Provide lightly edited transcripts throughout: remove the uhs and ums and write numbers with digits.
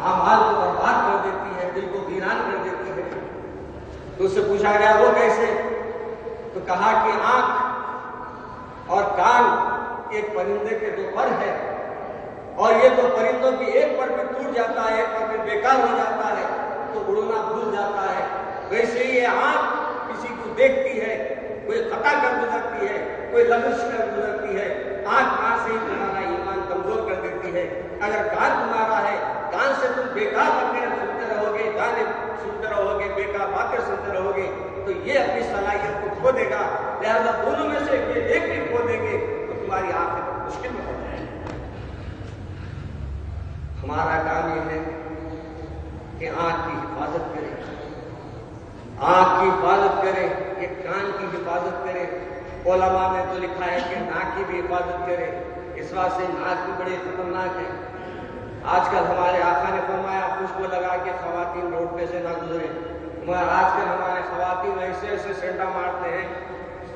اعمال کو برباد کر دیتی ہے، دل کو ویران کر دیتی ہے۔ تو اس سے پوچھا گیا وہ کیسے؟ تو کہا کہ آنکھ اور کان ایک پرندے کے دو پر ہے، اور یہ تو پرندوں کی ایک پر بھی ٹوٹ جاتا ہے، ایک پر بھی بیکار ہو جاتا ہے تو اڑنا بھول جاتا ہے، ویسے ہی یہ آنکھ کسی کو دیکھتی ہے، کوئی خطا کر گزرتی ہے، کوئی لغزش کر گزرتی ہے۔ آنکھ کان سے ہی تمہارا ایمان کمزور کر دیتی ہے۔ اگر کان تمہارا ہے، کان سے تم بیکار باتیں سنتے رہو گے، گانے سنتے رہو گے، بیکار باتیں سنتے رہو گے تو یہ اپنی صلاحیت کو کھو دے گا۔ لہذا دونوں میں سے ایک بھی کھو دیں گے تو تمہاری آنکھ مشکل میں پڑ جائے گی۔ ہمارا کام یہ ہے کہ آنکھ کی حفاظت کریں، آنکھ کی حفاظت کریں، یہ کان کی حفاظت کریں۔ علماء نے تو لکھا ہے کہ ناک کی بھی حفاظت کریں، اس واسطے سے ناک بھی بڑی خطرناک ہے۔ آج کل ہمارے آقا نے فرمایا خوشبو لگا کے خواتین روڈ پہ سے نہ گزرے، مگر آج کل ہمارے خواتین ایسے ایسے سینٹا مارتے ہیں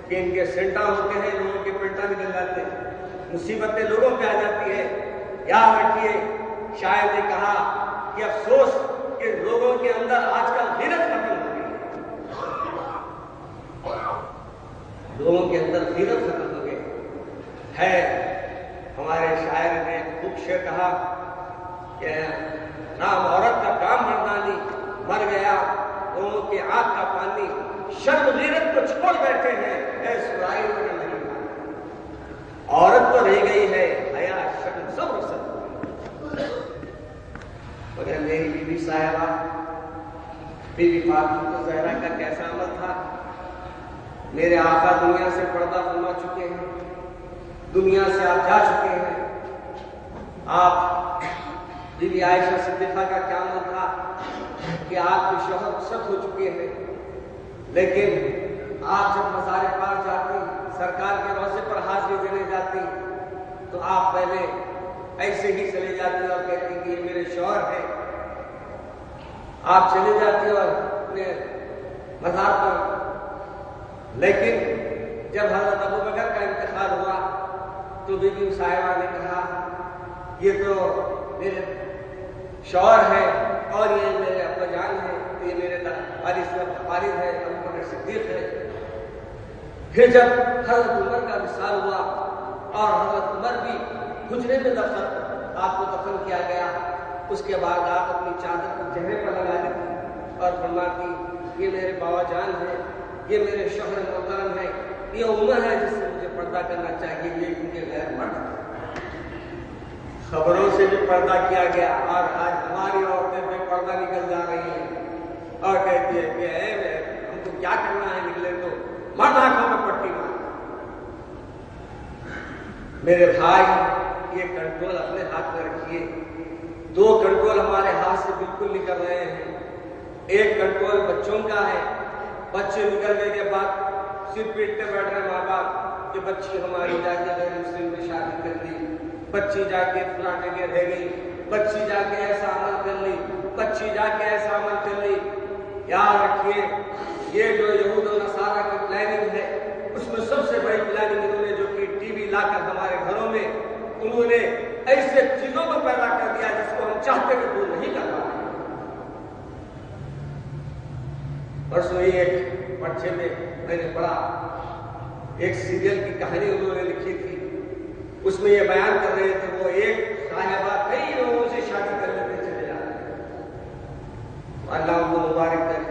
کہ ان کے سینٹا ہوتے ہیں، لوگوں کے پلٹا نکل جاتے ہیں، مصیبتیں لوگوں پہ آ جاتی ہے۔ یاد رکھیے، شاعر نے کہا کہ افسوس کہ لوگوں کے اندر آج کل غیرت ختم ہو گئی ہے، لوگوں کے اندر غیرت ختم ہو گئی ہے۔ ہمارے شاعر نے خوب شعر کہا کہ نام عورت کا کام مردانی، مر گیا لوگوں کے آنکھ کا پانی، شرم غیرت کو چھوڑ بیٹھے ہیں، اے سرائی میں نہیں مانی۔ عورت تو رہ گئی ہے، حیا شرم سب رخصت ہو گئی۔ مگر میری بی بی صاحبہ، بی بی فاطمہ زہرا کا کیسا عمل تھا؟ میرے آقا دنیا سے پردہ فرما چکے ہیں، دنیا سے آپ جا چکے ہیں۔ آپ بی بی عائشہ صدیقہ کا کیا عمل تھا کہ آپ کے شوہر رخصت ہو چکے ہیں، لیکن آپ جب مزار پاک جاتی، سرکار کے روضے پر حاضری دینے جاتی تو آپ پہلے ایسے ہی چلے جاتی اور کہتی کہ یہ میرے شوہر ہیں۔ آپ چلے جاتی اور اپنے مزار پر، لیکن جب حضرت ابوبکر کا انتقال ہوا تو بی بی صاحبہ نے کہا یہ تو میرے شوہر ہے اور یہ میرے ابا جان ہے، یہ میرے والد ہے، ابوبکر صدیق ہے۔ پھر جب حضرت عمر کا وصال ہوا اور حضرت عمر بھی حجرے میں آپ کو دفن کیا گیا، اس کے بعد آپ اپنی چادر کو چہرے پر لگا دیتی اور فرماتی یہ میرے بابا جان ہے، یہ میرے شوہر محترم ہے، یہ عمر ہے جس سے مجھے پردہ کرنا چاہیے، یہ کیونکہ غیر مرد ہے۔ خبروں سے بھی پردہ کیا گیا اور آج ہماری عورتیں بے پردہ نکل جا رہی ہیں اور کہتی ہے کہ ہم کو کیا کرنا ہے، نکلے تو مرد آنکھوں میں پٹی مار۔ میرے بھائی، یہ کنٹرول اپنے ہاتھ میں رکھیے۔ دو کنٹرول ہمارے ہاتھ سے بالکل نکل رہے ہیں۔ ایک کنٹرول بچوں کا ہے، بچے نکلنے کے بعد صرف پیٹتے بیٹھ رہے ماں باپ کہ بچی ہماری جا کے غیر مسلم میں شادی کر لی، بچی جا کے فلاں جگہ رہ گئی، بچی جا کے ایسا عمل کر لی، بچی جا کے ایسا عمل کر لی۔ یاد رکھیے، یہ جو یہود و نصارہ کی پلاننگ ہے، اس میں سب سے بڑی پلاننگ انہوں نے جو کی ٹی وی لا کر ہمارے گھروں میں، انہوں نے ایسے چیزوں کو پیدا کر دیا جس کو ہم چاہتے کہ دور نہیں کر پاتے۔ پرسوں ہی ایک پرچے میں میں نے پڑھا، ایک سیریل کی کہانی انہوں نے لکھی تھی، اس میں یہ بیان کر رہے تھے وہ ایک صاحبہ کئی لوگوں سے شادی کر لیتے چلے جاتے ہیں، اللہ ان کو مبارک کرے۔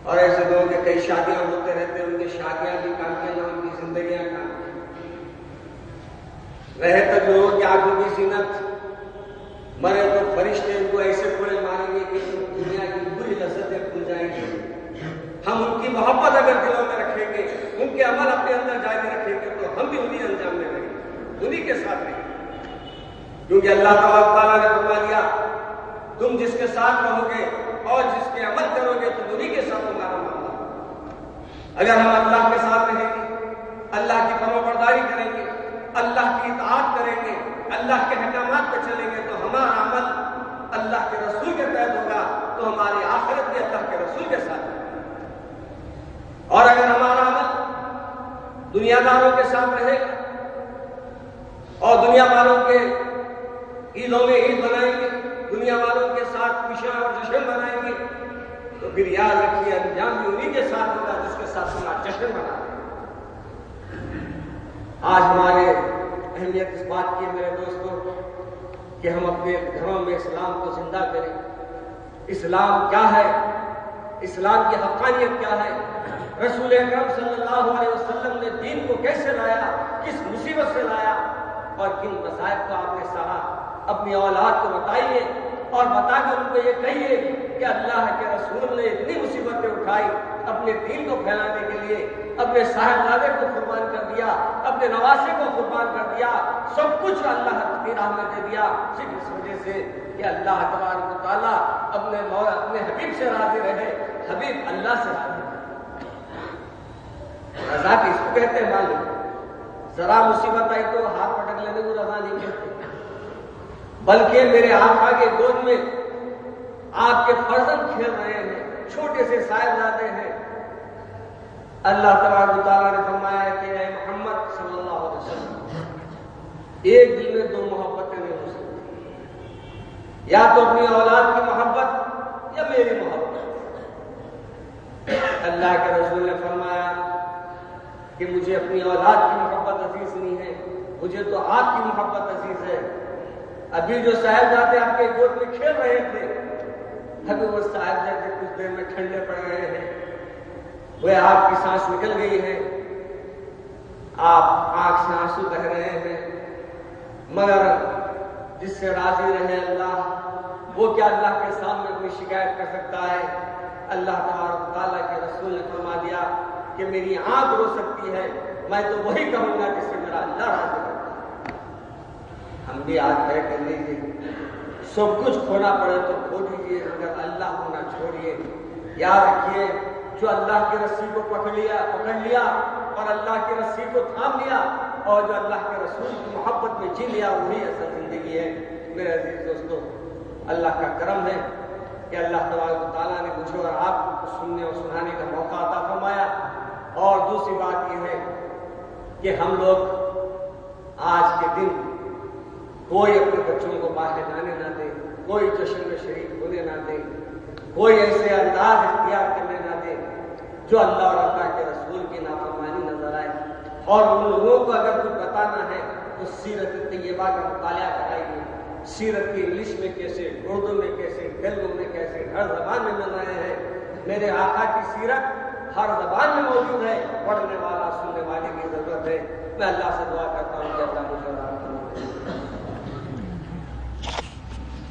اور ایسے لوگوں کے کئی شادیاں ہوتے رہتے ہیں، ان کی شادیاں بھی کامیاب ہیں، ان کی زندگیاں کامیاب رہے تک لوگوں کی آنکھوں کی زینت، مرے تو فرشتے ان کو ایسے کوڑے ماریں گے کہ دنیا کی بری لذتیں کھل جائیں گی۔ ہم ان کی محبت اگر دلوں میں رکھیں گے، ان کے عمل اپنے اندر جاری رکھیں گے تو ہم بھی انہیں انجام میں رہیں گے، انہیں کے ساتھ رہیں گے، کیونکہ اللہ تعالیٰ نے فرما دیا تم جس کے ساتھ رہو گے اور جس کے عمل کرو گے تو انہیں کے ساتھ تمہارا معاملہ۔ اگر ہم اللہ کے ساتھ رہیں گے، اللہ کی فرمانبرداری کریں گے، اللہ کی اطاعت کریں گے، اللہ کے احکامات پہ چلیں گے تو ہمارا عمل اللہ کے رسول کے تحت ہوگا، تو ہماری آخرت بھی اللہ کے رسول کے ساتھ ہوگی۔ اور اگر ہمارا عمل دنیا داروں کے ساتھ رہے گا اور دنیا والوں کے عیدوں میں عید منائیں گے، دنیا والوں کے ساتھ خوشیاں اور جشن منائیں گے تو پھر یاد رکھیے انجام بھی انہی کے ساتھ ہوگا جس کے ساتھ تمہارا جشن منا رہے ہیں۔ آج ہمارے اہمیت اس بات کی میرے دوستوں کہ ہم اپنے گھروں میں اسلام کو زندہ کریں۔ اسلام کیا ہے؟ اسلام کی حقانیت کیا ہے؟ رسول اکرم صلی اللہ علیہ وسلم نے دین کو کیسے لایا، کس مصیبت سے لایا اور کن مصائب کو آپ نے سہا، اپنی اولاد کو بتائیے اور بتا کر ان کو یہ کہیے کہ اللہ کے رسول نے اتنی مصیبتیں اٹھائی اپنے دین کو پھیلانے کے لیے، اپنے صاحبزادے کو قربان کر دیا، اپنے نواسے کو قربان کر دیا، سب کچھ اللہ کی راہ میں دے دیا، صرف اس وجہ سے کہ اللہ تبارک و تعالیٰ اپنے مولا اپنے حبیب سے راضی رہے۔ حبیب اللہ سے راضی رہے، رضا کس کو کہتے ہیں معلوم؟ ذرا مصیبت آئی تو ہاتھ پٹک لینے کو رضا نہیں کہتے، بلکہ میرے آقا کے گود میں آپ کے فرزند کھیل رہے ہیں، چھوٹے سے صاحبزادے ہیں، اللہ تبارک و تعالیٰ نے فرمایا کہ اے محمد صلی اللہ علیہ وسلم، ایک دل میں دو محبتیں نہیں ہو سکتی، یا تو اپنی اولاد کی محبت یا میری محبت۔ اللہ کے رسول نے فرمایا کہ مجھے اپنی اولاد کی محبت عزیز نہیں ہے، مجھے تو آپ کی محبت عزیز ہے۔ ابھی جو صاحبزادے آپ کے گود میں کھیل رہے تھے، ابھی وہ صاحبزادے کچھ دیر میں ٹھنڈے پڑ گئے ہیں، وہ آپ کی سانس نکل گئی ہے، آپ آنکھ سے آنسو بہ رہے ہیں، مگر جس سے راضی رہے اللہ، وہ کیا اللہ کے سامنے کوئی شکایت کر سکتا ہے؟ اللہ تبارک و تعالیٰ کے رسول نے فرما دیا کہ میری آنکھ رو سکتی ہے، میں تو وہی کہوں گا جس سے میرا اللہ راضی رہتا ہے۔ ہم بھی آج ہے کر لیجیے، سب کچھ کھونا پڑے تو کھو دیجیے، مگر اللہ ہونا چھوڑیے۔ یاد رکھیے، جو اللہ کی رسی کو پکڑ لیا اور اللہ کی رسی کو تھام لیا اور جو اللہ کے رسول کی محبت میں جی لیا، وہی اصل زندگی ہے۔ میرے عزیز دوستو، اللہ کا کرم ہے کہ اللہ تبارک و تعالیٰ نے مجھے اور آپ کو سننے اور سنانے کا موقع عطا فرمایا۔ اور دوسری بات یہ ہے کہ ہم لوگ آج کے دن کوئی اپنے بچوں کو باہر جانے نہ دے، کوئی جشن میں شریک ہونے نہ دے، کوئی ایسے انداز اختیار کرنے نہ دے جو اللہ اور اللہ کے رسول کی نافرمانی نظر آئے۔ اور ان لوگوں کو اگر کچھ بتانا ہے تو سیرت طیبہ کا مطالعہ کرائیے، سیرت کی انگلش میں کیسے، اردو میں کیسے، تیلگو میں کیسے، ہر زبان میں مل رہے ہیں۔ میرے آقا کی سیرت ہر زبان میں موجود ہے، پڑھنے والا سننے والے کی ضرورت ہے۔ میں اللہ سے دعا کرتا ہوں کہ اللہ مجھے